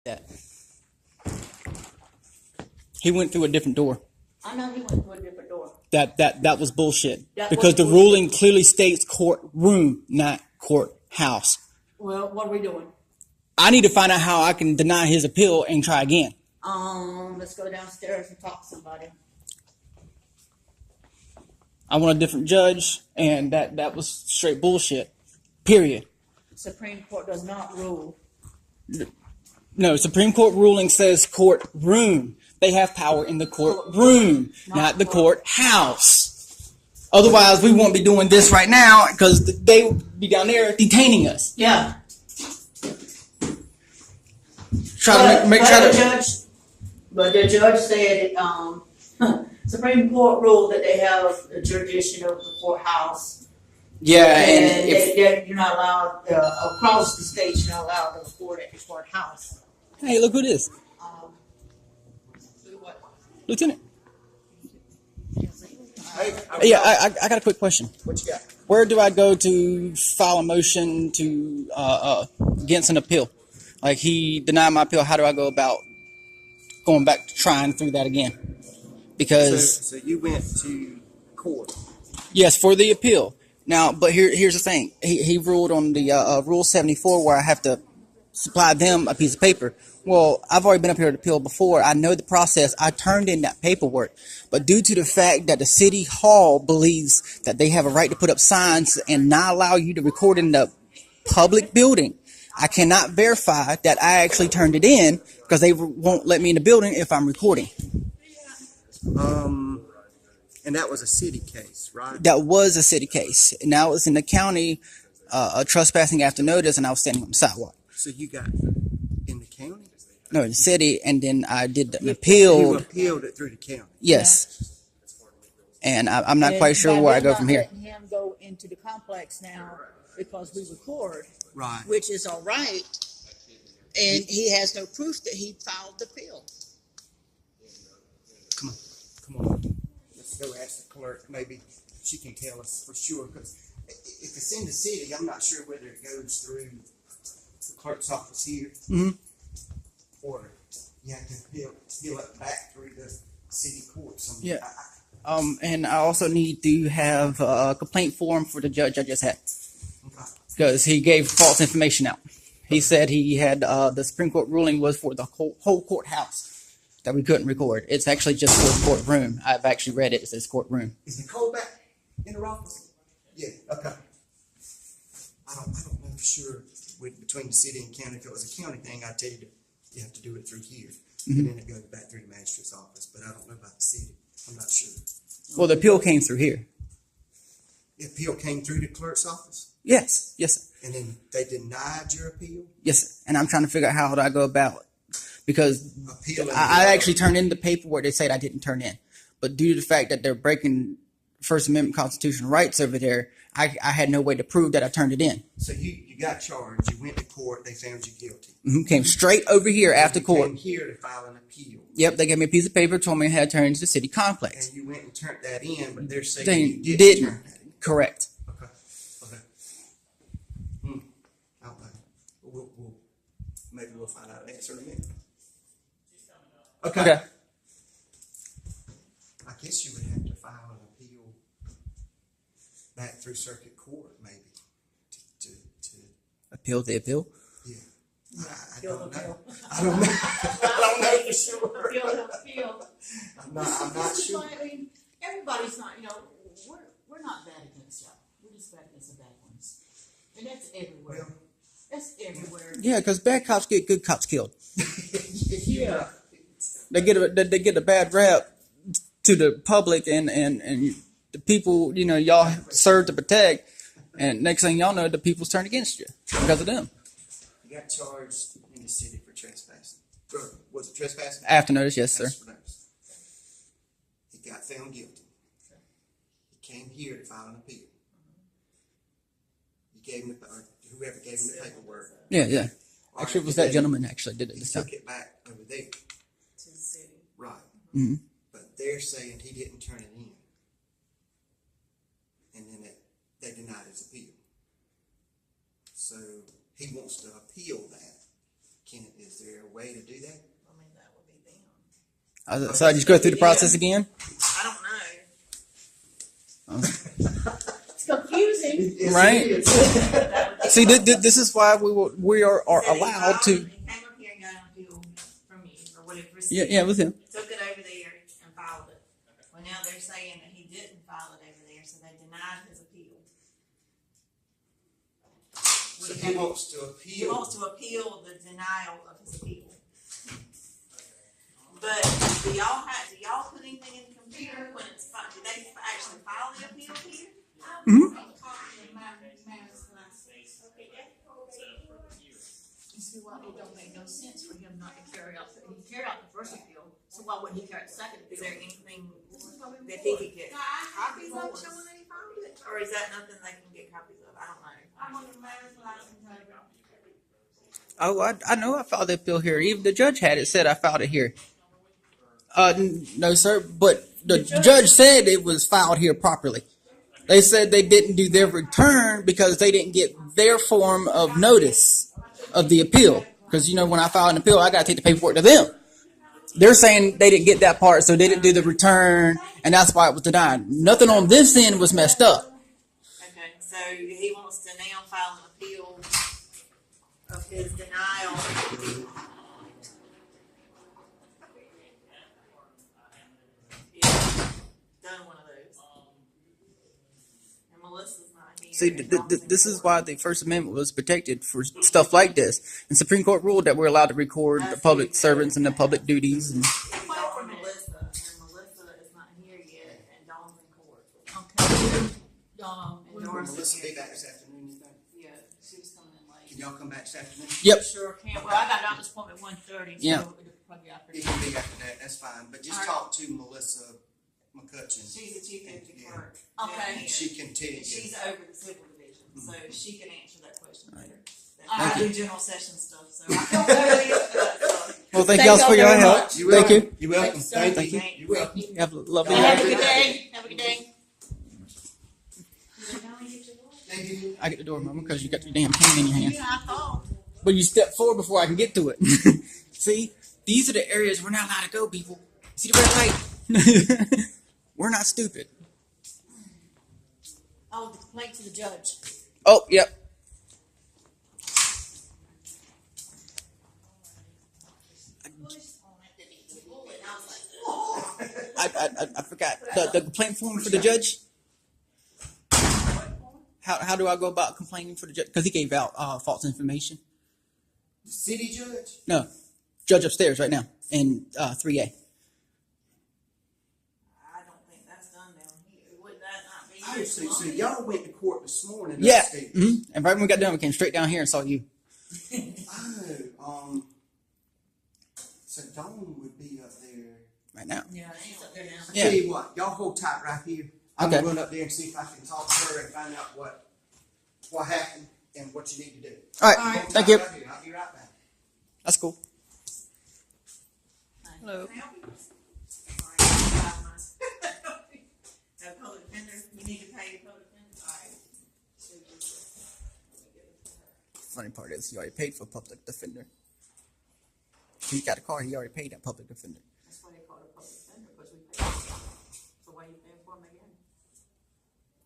that. He went through a different door. I know he went through a different door. That was bullshit. That because was the bullshit. ruling clearly states courtroom, not courthouse. Well, what are we doing? I need to find out how I can deny his appeal and try again. Let's go downstairs and talk to somebody. I want a different judge, and that was straight bullshit. Period. Supreme Court does not rule. No, Supreme Court ruling says courtroom. They have power in the courtroom, not the courthouse. Otherwise, we won't be doing this right now because they would be down there detaining us. Yeah. But the judge said, Supreme Court ruled that they have the jurisdiction of the courthouse. Yeah, and you're not allowed across the state. You're not allowed to record at the courthouse. Hey, look who it is. What? Lieutenant. Hey, Yeah, I got a quick question. what you got? Where do I go to file a motion to against an appeal? Like he denied my appeal. How do I go about going back to trying through that again? Because So you went to court. yes, for the appeal. Now, but here's the thing. He ruled on the Rule 74 where I have to supply them a piece of paper. Well, I've already been up here to appeal before. I know the process. I turned in that paperwork. But due to the fact that the city hall believes that they have a right to put up signs and not allow you to record in the public building, I cannot verify that I actually turned it in because they won't let me in the building if I'm recording. And that was a city case, right? That was a city case. Now it's in the county, trespassing after notice, and I was standing on the sidewalk. So you got in the county? No, in the city, and then I did an appeal. You appealed it through the county. Yes. And I'm not quite sure where I go from here. Letting him go into the complex now because we record, Right. which is all right, and he has no proof that he filed the appeal. Come on. Let's go ask the clerk. Maybe she can tell us for sure. Because if it's in the city, I'm not sure whether it goes through the clerk's office here, or you have to appeal it back through the city courts. Yeah. And I also need to have a complaint form for the judge I just had because he gave false information out. He said he had the Supreme Court ruling was for the whole courthouse that we couldn't record. It's actually just for the courtroom. I've actually read it. It says courtroom. Is Nicole back in her office? Yeah. Okay. I don't know for sure between the city and county. If it was a county thing, I'd tell you you have to do it through here, and then it goes back through the magistrate's office. But I don't know about the city. I'm not sure. Well, the appeal came through here. The appeal came through the clerk's office, Yes. Yes, sir. and then they denied your appeal. Yes, sir. And I'm trying to figure out how do I go about it. Because Appealing. I actually turned in the paperwork they said I didn't turn in. But due to the fact that they're breaking First Amendment constitutional rights over there, I had no way to prove that I turned it in. So you got charged. You went to court. They found you guilty. Came straight over here after You court. came here to file an appeal. Yep, they gave me a piece of paper, told me I had to turn into the city complex. And you went and turned that in, but they're saying They you didn't. turn that in. Correct. Okay. I don't know. We'll maybe we'll find out an answer in a minute. Okay. I guess you would have to file an appeal back through circuit court, maybe. To Appeal the appeal. yeah. I don't know. I don't know. I don't know for sure. Appeal. I'm not sure. I mean, everybody's not. We're not bad against y'all. We're just bad against the bad ones, and that's everywhere. Well, That's everywhere. Yeah, because bad cops get good cops killed. Yeah. They get a bad rap to the public and the people, y'all serve to protect. And next thing y'all know, the people's turned against you because of them. You got charged in the city for trespassing. Was it trespassing? After notice, yes, sir. After notice. He got found guilty. He came here to file an appeal. You gave him whoever gave him the paperwork. Yeah. All Actually, right, it was and that gentleman actually did it He this time. took it back over there. To the city. Right. Mm-hmm. But they're saying he didn't turn it in. And then they denied his appeal. So he wants to appeal that. Is there a way to do that? I mean, that would be them. So I just go through the process again? I don't know. It's confusing. Yes, Right. it is. That would be See, this is why we are allowed to. He came up here and got an appeal from you, or whatever. Yeah, with him. Took it over there and filed it. Well, now they're saying that he didn't file it over there, so they denied his appeal. So he wants to He appeal. wants to appeal the denial of his appeal. But do y'all put anything in the computer when it's do they actually file the appeal here? You see why it don't make no sense for him not to carry out, he carried out the first appeal, so why wouldn't he carry out the second Is appeal? there anything that he could get copies of showing that he filed it? Or is that nothing they can get copies of? I don't know. Oh, I know I filed the appeal here. Even the judge had it said I filed it here. No, sir. But the judge said it was filed here properly. They said they didn't do their return because they didn't get their form of notice of the appeal. Because, when I file an appeal, I got to take the paperwork to them. They're saying they didn't get that part, so they didn't do the return, and that's why it was denied. Nothing on this end was messed up. Okay, so he wants to now file an appeal of his denial. Yeah, done one of those. And Melissa's not here. See, this is why the First Amendment was protected for stuff like this. And Supreme Court ruled that we're allowed to record the public servants and the public duties. And Call for Melissa, and Melissa is not here yet, and Dawn's in court. Okay. And Will Doris Melissa is be here. back this afternoon, you think? Yeah, she was coming in late. Can y'all come back this afternoon? Yep. Sure can, well, I got doctor's appointment 1:30, so Yeah. it'll probably after. It can be after that, that's fine, but just All right. talk to Melissa McCutcheon. She's the chief of the Yeah. clerk. Okay. She can tell you. She's over the civil division, so she can answer that question better. Thank I do general session stuff, so I don't know any of that stuff. well, thank Thank y'all y'all for your very help. much. You're Thank welcome. you. You're welcome. Thank Thank you. Thank you. You're welcome. Have a lovely Y'all Have day. a good day, have a good day. Thank you. I get the door, Mama, because you got your damn pen in your hand. Yeah, I thought. But you step forward before I can get to it. See, these are the areas we're not allowed to go, people. See the red light? We're not stupid. Oh, the complaint to the judge. Oh, yep. I forgot the complaint form for the judge. How do I go about complaining for the judge? Because he gave out false information. The city judge? No, judge upstairs right now in 3A. I don't think that's done down here. Would that not be? Oh, so y'all went to court this morning Yeah. upstairs. And right when we got done, we came straight down here and saw you. So Dawn would be up there. Right now. Yeah, she's up there now. Yeah. Tell you what, y'all hold tight right here. I'm Okay. gonna run up there and see if I can talk to her and find out what happened and what you need to do. All right. All right. Hold Thank tight you. right here. I'll be right back. That's cool. Hello. Can I help you? Sorry, a public defender, you need to pay your public defender? All right. So just, let me give it to her. Funny part is he already paid for public defender. He got a car. He already paid that public defender. That's why they call it a public defender, because we pay. So why are you paying for them again?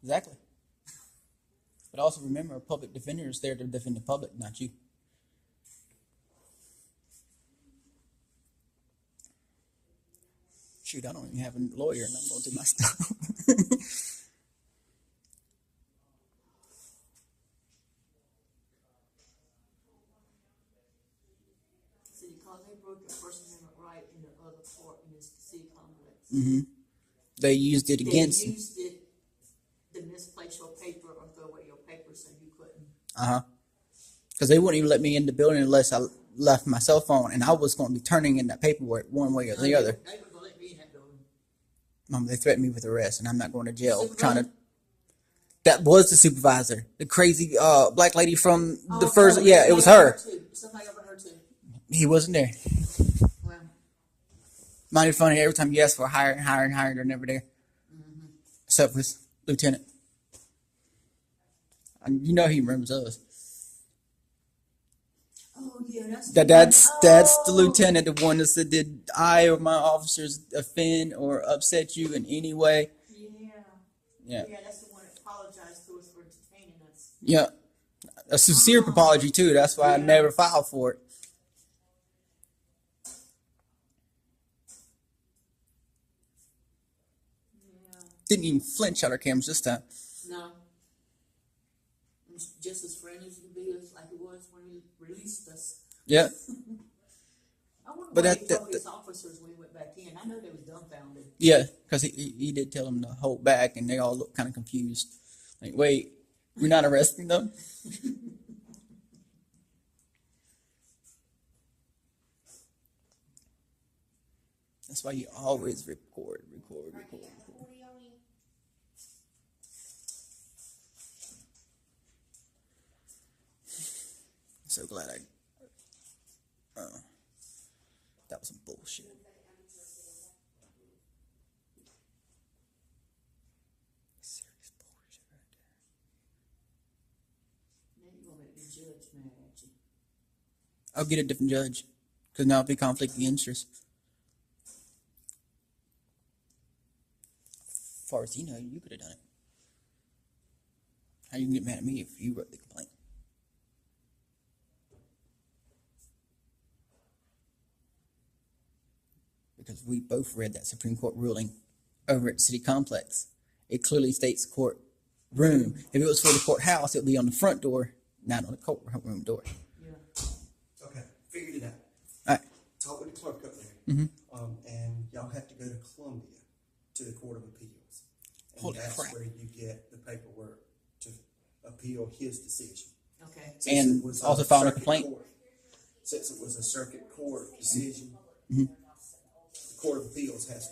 Exactly. But also remember, a public defender is there to defend the public, not you. Shoot, I don't even have a lawyer, and I'm going to do my stuff. See, because they broke the First Amendment right in the other court in this city complex. They used it They against. used it to misplace your paper or throw away your paper so you couldn't. Because they wouldn't even let me in the building unless I left my cell phone, and I was going to be turning in that paperwork one way or the other. They were gonna let me in that building. Mom, they threatened me with arrest, and I'm not going to jail. Supervisor? Trying to. That was the supervisor, the crazy black lady from the Oh, first. oh, Yeah, it was somebody her. over too. Somebody over her too. He wasn't there. Well, Mighty funny. Every time you ask for a hire, they're never there. Except with lieutenant. And you know he remembers us. oh yeah, That's the lieutenant, the one that said, "Did I or my officers offend or upset you in any way?" Yeah. Yeah. Yeah, that's the one that apologized to us for detaining us. Yeah, a sincere apology too. That's why I Yeah. never filed for it. Yeah. Didn't even flinch at our cameras this time. No. It's just as friendly as it can be, as like it was when he released us. Yeah, I wonder But what that- he that- told his officers when we went back in. I know they was dumbfounded. yeah, because he did tell them to hold back, and they all looked kind of confused. Like, wait, we're not arresting them. That's why you always record. So glad that was some bullshit. Serious bullshit right there. Now you're gonna make the judge mad at you. I'll get a different judge, because now it'll be conflict of interest. As far as you know, you could have done it. How you can get mad at me if you wrote the complaint? Because we both read that Supreme Court ruling over at City Complex. It clearly states court room. If it was for the courthouse, it would be on the front door, not on the courtroom door. Yeah. Okay, figured it out. All right. Talk with the clerk up there. Mhm. And y'all have to go to Columbia to the Court of Appeals. And Holy that's crap. where you get the paperwork to appeal his decision. Okay. Since And it was also file a circuit complaint? court- Since it was a circuit court decision, Mhm. the Court of Appeals has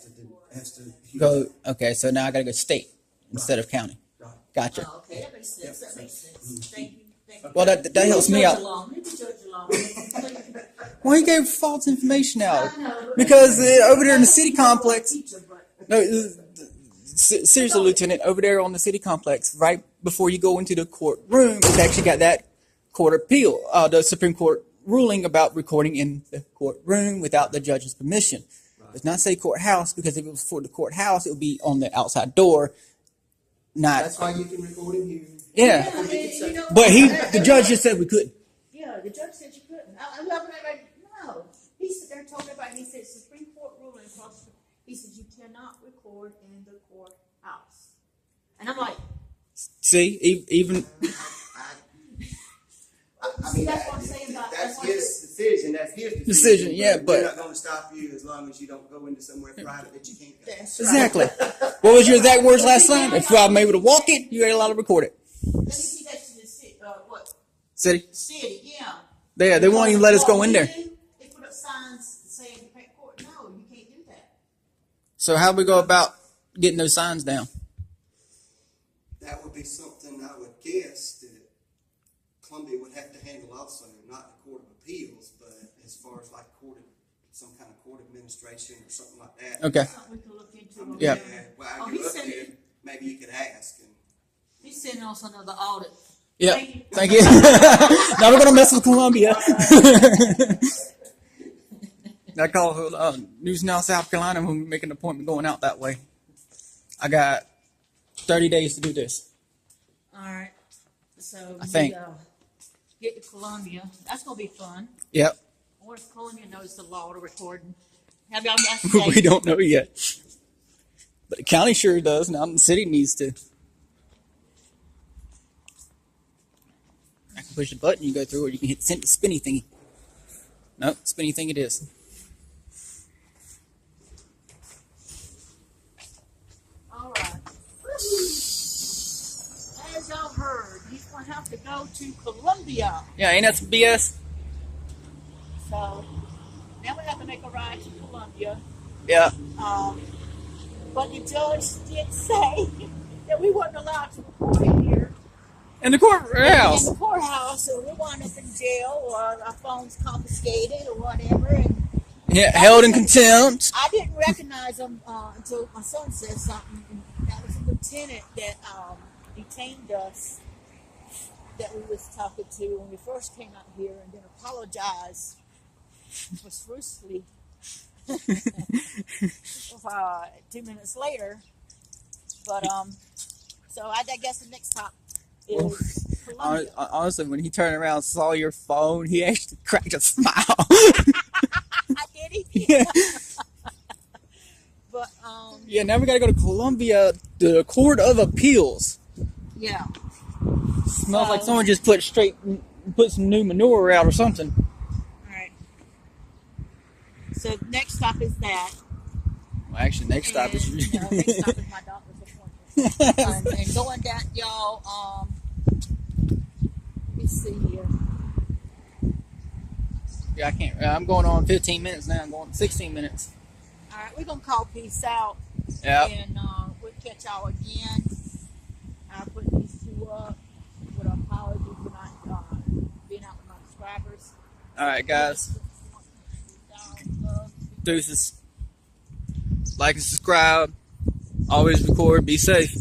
to hear Go. that. Okay, so now I got to go state instead of county. Right. Gotcha. Oh, okay, that makes sense. That makes sense. Thank you. Thank you. Well, that helps me Leave the judge out. alone. Leave the judge alone. Well, he gave false information out I know, but- because over there in the city complex. Teacher, but- No, seriously, Lieutenant, over there on the city complex, right before you go into the courtroom, it's actually got that court appeal, the Supreme Court ruling about recording in the courtroom without the judge's permission. It does not say courthouse, because if it was for the courthouse, it would be on the outside door, not. That's why you can record him here. Yeah, I mean, you know, but the judge just said we couldn't. Yeah, the judge said you couldn't. I love it. I'm like, no. He said they're talking about. He said Supreme Court ruling across. He said you cannot record in the courthouse. And I'm like, See, even I mean, That's what I'm saying about- that's that's what his decision. That's his Decision, yeah, but- we're not going to stop you as long as you don't go into somewhere private that you can't go. that's exactly. What was your exact words last time? If I'm able to walk it, you ain't allowed to record it. Let me see that to the city. What City, city? Yeah. they won't even let us go in there. They put up signs saying court. No, you can't do that. So how do we go about getting those signs down? That would be something I would guess that Columbia would have to handle also, not the Court of Appeals, but as far as like some kind of court administration or something like that. Okay. Something we can look into. I mean, Yeah. While Oh, you're he up said there, it. maybe you could ask. And He's sending us another audit. Yep. Thank you. Thank you. Now we're gonna mess with Columbia. I call News Now, South Carolina, when we make an appointment going out that way. I got 30 days to do this. All right. So I think. Get to Columbia. That's gonna be fun. Yep. Or if Columbia knows the law to recording. Have y'all? We don't know yet. But the county sure does. Now the city needs to. I can push a button, you go through, or you can hit the spinny thingy. Nope, spinny thing it is. All right. As y'all heard, he's gonna have to go to Columbia. Yeah, ain't that some BS? So now we have to make a ride to Columbia. Yeah. But the judge did say that we weren't allowed to record in here. In the courthouse. In the courthouse, so we wound up in jail or our phones confiscated or whatever. And Yeah, held in contempt. I didn't recognize him until my son said something. And that was a lieutenant that detained us that we was talking to when we first came out here, and then apologized profusely 2 minutes later. But so I guess the next top is Columbia. Honestly, when he turned around and saw your phone, he actually cracked a smile. Did he? Yeah. But Yeah, now we gotta go to Columbia, the Court of Appeals. yeah. Smells like someone just put some new manure out or something. All right. So next stop is that. Well, actually, next stop is Next stop is my doctor's appointment. And going down, y'all. Let me see here. Yeah, I can't. I'm going on 15 minutes now. I'm going 16 minutes. All right, we're gonna call peace out. Yeah. And we'll catch y'all again. I'll put these two up with an apology for not being out with my subscribers. All right, guys. Deuces. Like and subscribe. Always record. Be safe.